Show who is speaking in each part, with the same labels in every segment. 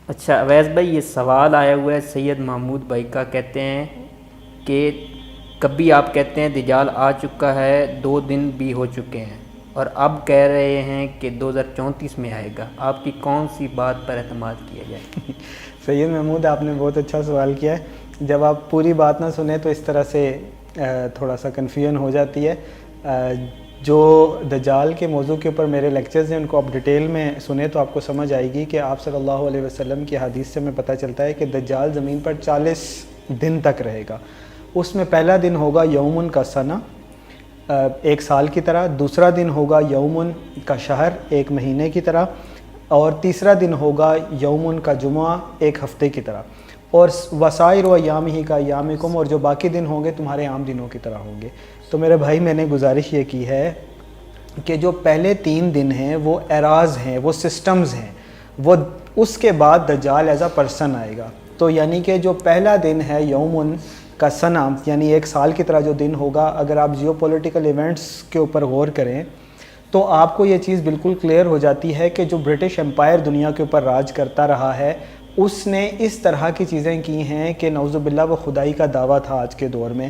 Speaker 1: اچھا اویس بھائی، یہ سوال آیا ہوا ہے سید محمود بھائی کا، کہتے ہیں کہ کبھی آپ کہتے ہیں دجال آ چکا ہے، 2 دن بھی ہو چکے ہیں، اور اب کہہ رہے ہیں کہ 2034 میں آئے گا، آپ کی کون سی بات پر اعتماد کیا جائے؟
Speaker 2: سید محمود، آپ نے بہت اچھا سوال کیا ہے۔ جب آپ پوری بات نہ سنیں تو اس طرح سے تھوڑا سا کنفیوژن ہو جاتی ہے۔ جو دجال کے موضوع کے اوپر میرے لیکچرز ہیں ان کو آپ ڈیٹیل میں سنیں تو آپ کو سمجھ آئے گی کہ آپ صلی اللہ علیہ وسلم کی حدیث سے ہمیں پتہ چلتا ہے کہ دجال زمین پر 40 دن تک رہے گا۔ اس میں پہلا دن ہوگا یومن کا سنہ، ایک سال کی طرح، دوسرا دن ہوگا یومن کا شہر، ایک مہینے کی طرح، اور تیسرا دن ہوگا یومن کا جمعہ، ایک ہفتے کی طرح، اور وسائر و ایام ہی کا ایامکم، اور جو باقی دن ہوں گے تمہارے عام دنوں کی طرح ہوں گے۔ تو میرے بھائی، میں نے گزارش یہ کی ہے کہ جو پہلے 3 دن ہیں وہ اعراض ہیں، وہ سسٹمز ہیں، وہ اس کے بعد دجال ایز اے پرسن آئے گا۔ تو یعنی کہ جو پہلا دن ہے یومن کا سنہ، یعنی ایک سال کی طرح جو دن ہوگا، اگر آپ جیو پولیٹیکل ایونٹس کے اوپر غور کریں تو آپ کو یہ چیز بالکل کلیئر ہو جاتی ہے کہ جو برٹش امپائر دنیا کے اوپر راج کرتا رہا ہے، اس نے اس طرح کی چیزیں کی ہیں کہ نعوذ باللہ وہ خدائی کا دعویٰ تھا آج کے دور میں،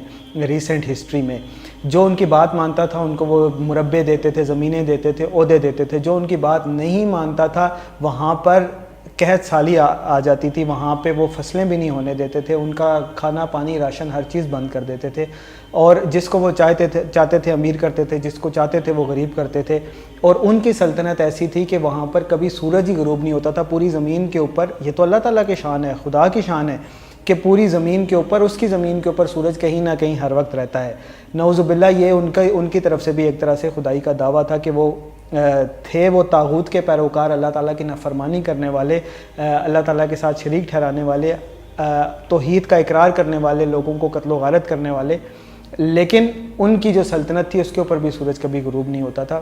Speaker 2: ریسنٹ ہسٹری میں۔ جو ان کی بات مانتا تھا ان کو وہ مربع دیتے تھے، زمینیں دیتے تھے، عہدے دیتے تھے۔ جو ان کی بات نہیں مانتا تھا وہاں پر قحط سالی آ جاتی تھی، وہاں پہ وہ فصلیں بھی نہیں ہونے دیتے تھے، ان کا کھانا پانی راشن ہر چیز بند کر دیتے تھے، اور جس کو وہ چاہتے تھے امیر کرتے تھے، جس کو چاہتے تھے وہ غریب کرتے تھے۔ اور ان کی سلطنت ایسی تھی کہ وہاں پر کبھی سورج ہی غروب نہیں ہوتا تھا پوری زمین کے اوپر۔ یہ تو اللہ تعالیٰ کی شان ہے، خدا کی شان ہے کہ پوری زمین کے اوپر، اس کی زمین کے اوپر سورج کہیں نہ کہیں ہر وقت رہتا ہے۔ نعوذ باللہ، یہ ان کی طرف سے بھی ایک طرح سے خدائی کا دعویٰ تھا کہ وہ تھے وہ طاغوت کے پیروکار، اللہ تعالیٰ کی نافرمانی کرنے والے، اللہ تعالیٰ کے ساتھ شریک ٹھہرانے والے، توحید کا اقرار کرنے والے، لوگوں کو قتل و غارت کرنے والے، لیکن ان کی جو سلطنت تھی اس کے اوپر بھی سورج کبھی غروب نہیں ہوتا تھا۔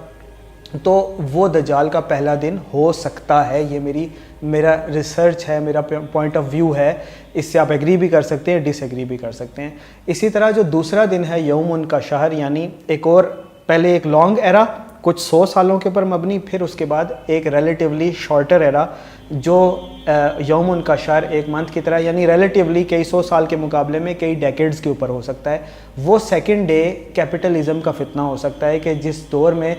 Speaker 2: تو وہ دجال کا پہلا دن ہو سکتا ہے، یہ میرا ریسرچ ہے، میرا پوائنٹ آف ویو ہے۔ اس سے آپ ایگری بھی کر سکتے ہیں، ڈس ایگری بھی کر سکتے ہیں۔ اسی طرح جو دوسرا دن ہے یومن کا شہر، یعنی ایک اور پہلے ایک لانگ ایرا کچھ 100 سالوں کے اوپر مبنی، پھر اس کے بعد ایک ریلیٹیولی شارٹر ایرا جو یومن کا شہر، ایک منتھ کی طرح، یعنی ریلیٹیولی کئی 100 سال کے مقابلے میں کئی ڈیکیڈز کے اوپر ہو سکتا ہے۔ وہ سیکنڈ ڈے کیپٹلزم کا فتنہ ہو سکتا ہے کہ جس دور میں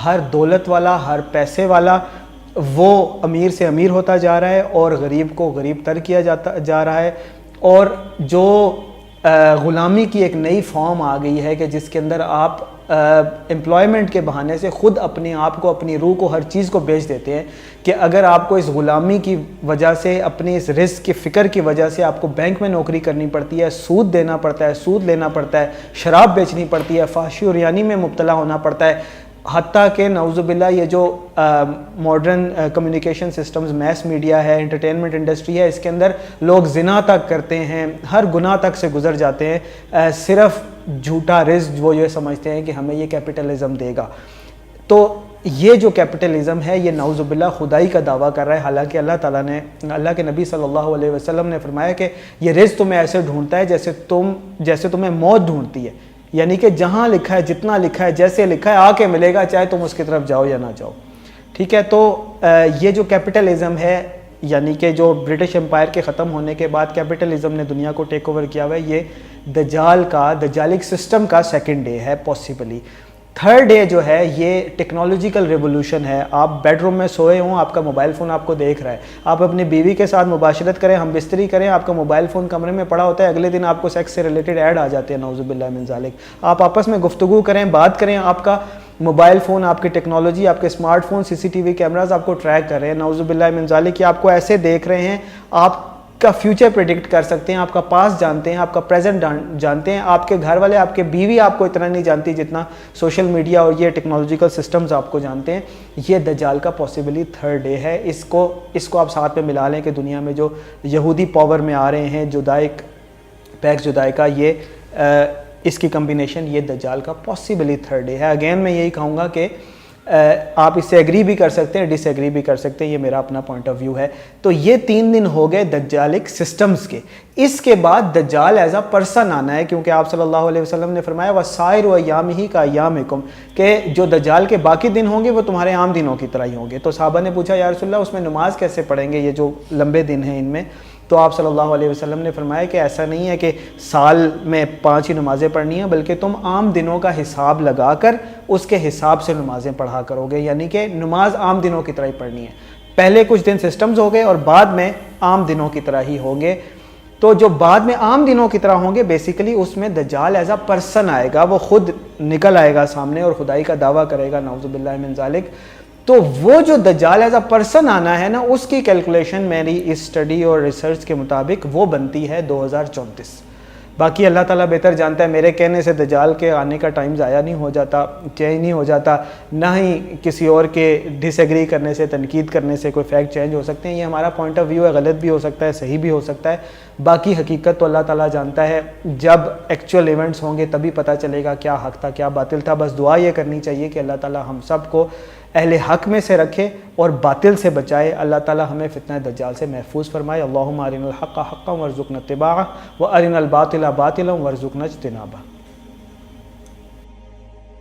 Speaker 2: ہر دولت والا، ہر پیسے والا وہ امیر سے امیر ہوتا جا رہا ہے اور غریب کو غریب تر کیا جا رہا ہے، اور جو غلامی کی ایک نئی فارم آ گئی ہے کہ جس کے اندر آپ امپلائمنٹ کے بہانے سے خود اپنے آپ کو، اپنی روح کو، ہر چیز کو بیچ دیتے ہیں، کہ اگر آپ کو اس غلامی کی وجہ سے، اپنی اس رزق کی فکر کی وجہ سے آپ کو بینک میں نوکری کرنی پڑتی ہے، سود دینا پڑتا ہے، سود لینا پڑتا ہے، شراب بیچنی پڑتی ہے، فحشی اور یعنی میں مبتلا ہونا پڑتا ہے، حتیٰ کہ نعوذ باللہ یہ جو modern communication systems, mass media ہے، انٹرٹینمنٹ انڈسٹری ہے، اس کے اندر لوگ زنا تک کرتے ہیں، ہر گناہ تک سے گزر جاتے ہیں، صرف جھوٹا رزق وہ یہ سمجھتے ہیں کہ ہمیں یہ کیپٹلزم دے گا۔ تو یہ جو کیپٹلزم ہے یہ نعوذ باللہ خدائی کا دعویٰ کر رہا ہے، حالانکہ اللہ تعالیٰ نے، اللہ کے نبی صلی اللہ علیہ وسلم نے فرمایا کہ یہ رزق تمہیں ایسے ڈھونڈتا ہے جیسے تمہیں موت ڈھونڈتی ہے، یعنی کہ جہاں لکھا ہے، جتنا لکھا ہے، جیسے لکھا ہے، آ کے ملے گا، چاہے تم اس کی طرف جاؤ یا نہ جاؤ۔ ٹھیک ہے، تو یہ جو کیپٹلزم ہے، یعنی کہ جو برٹش امپائر کے ختم ہونے کے بعد کیپٹلزم نے دنیا کو ٹیک اوور کیا ہوا ہے، یہ دجالک سسٹم کا سیکنڈ ڈے ہے پاسبلی۔ تھرڈ ڈے جو ہے یہ ٹیکنالوجیکل ریولوشن ہے۔ آپ بیڈ روم میں سوئے ہوں، آپ کا موبائل فون آپ کو دیکھ رہا ہے، آپ اپنی بیوی کے ساتھ مباشرت کریں، ہم بستری کریں، آپ کا موبائل فون کمرے میں پڑا ہوتا ہے، اگلے دن آپ کو سیکس سے ریلیٹڈ ایڈ آ جاتے ہیں، نعوذ باللہ من ذالک۔ آپ آپس میں گفتگو کریں، بات کریں، آپ کا موبائل فون، آپ کی ٹیکنالوجی، آپ کے اسمارٹ فون، سی سی ٹی وی کیمراز آپ کو ٹریک کر رہے ہیں، نعوذ باللہ من ذالک، کہ آپ کو ایسے دیکھ رہے ہیں، آپ کا فیوچر پریڈکٹ کر سکتے ہیں، آپ کا پاس جانتے ہیں، آپ کا پریزنٹ جانتے ہیں، آپ کے گھر والے، آپ کے بیوی آپ کو اتنا نہیں جانتی جتنا سوشل میڈیا اور یہ ٹیکنالوجیکل سسٹمز آپ کو جانتے ہیں۔ یہ دجال کا پاسبلی تھرڈ ڈے ہے۔ اس کو آپ ساتھ میں ملا لیں کہ دنیا میں جو یہودی پاور میں آ رہے ہیں، جدائک پیکس جدائکا، یہ اس کی کمبینیشن، یہ دجال کا پاسبلی تھرڈ ڈے ہے۔ اگین میں یہی کہوں گا کہ آپ اس سے ایگری بھی کر سکتے ہیں، ڈس ایگری بھی کر سکتے ہیں، یہ میرا اپنا پوائنٹ آف ویو ہے۔ تو یہ 3 دن ہو گئے دجالک سسٹمز کے۔ اس کے بعد دجال ایز اے پرسن آنا ہے، کیونکہ آپ صلی اللہ علیہ وسلم نے فرمایا وَسَائِرُ أَيَّامِهِ كَأَيَّامِكُمْ، کہ جو دجال کے باقی دن ہوں گے وہ تمہارے عام دنوں کی طرح ہی ہوں گے۔ تو صحابہ نے پوچھا یا رسول اللہ اس میں نماز کیسے پڑھیں گے، یہ جو لمبے دن ہیں ان میں؟ تو آپ صلی اللہ علیہ وسلم نے فرمایا کہ ایسا نہیں ہے کہ سال میں 5 ہی نمازیں پڑھنی ہیں، بلکہ تم عام دنوں کا حساب لگا کر اس کے حساب سے نمازیں پڑھا کرو گے، یعنی کہ نماز عام دنوں کی طرح ہی پڑھنی ہے۔ پہلے کچھ دن سسٹمز ہو گئے اور بعد میں عام دنوں کی طرح ہی ہوں گے۔ تو جو بعد میں عام دنوں کی طرح ہوں گے بیسیکلی اس میں دجال ایز اے پرسن آئے گا، وہ خود نکل آئے گا سامنے اور خدائی کا دعویٰ کرے گا، نعوذ باللہ من ذالک۔ تو وہ جو دجال ایز اے پرسن آنا ہے نا، اس کی کیلکولیشن میری اس اسٹڈی اور ریسرچ کے مطابق وہ بنتی ہے 2034۔ باقی اللہ تعالیٰ بہتر جانتا ہے، میرے کہنے سے دجال کے آنے کا ٹائم ضائع نہیں ہو جاتا، چینج نہیں ہو جاتا، نہ ہی کسی اور کے ڈس ایگری کرنے سے، تنقید کرنے سے کوئی فیکٹ چینج ہو سکتے ہیں۔ یہ ہمارا پوائنٹ آف ویو ہے، غلط بھی ہو سکتا ہے، صحیح بھی ہو سکتا ہے۔ باقی حقیقت تو اللہ تعالیٰ جانتا ہے، جب ایکچوئل ایونٹس ہوں گے تبھی پتہ چلے گا کیا حق تھا کیا باطل تھا۔ بس دعا یہ کرنی چاہیے کہ اللہ تعالیٰ ہم سب کو اہل حق میں سے رکھے اور باطل سے بچائے۔ اللہ تعالیٰ ہمیں فتنہ دجال سے محفوظ فرمائے۔ اللہم ارنا الحق حقا وارزقنا اتباعہ وارنا الباطل باطلا وارزقنا اجتنابہ۔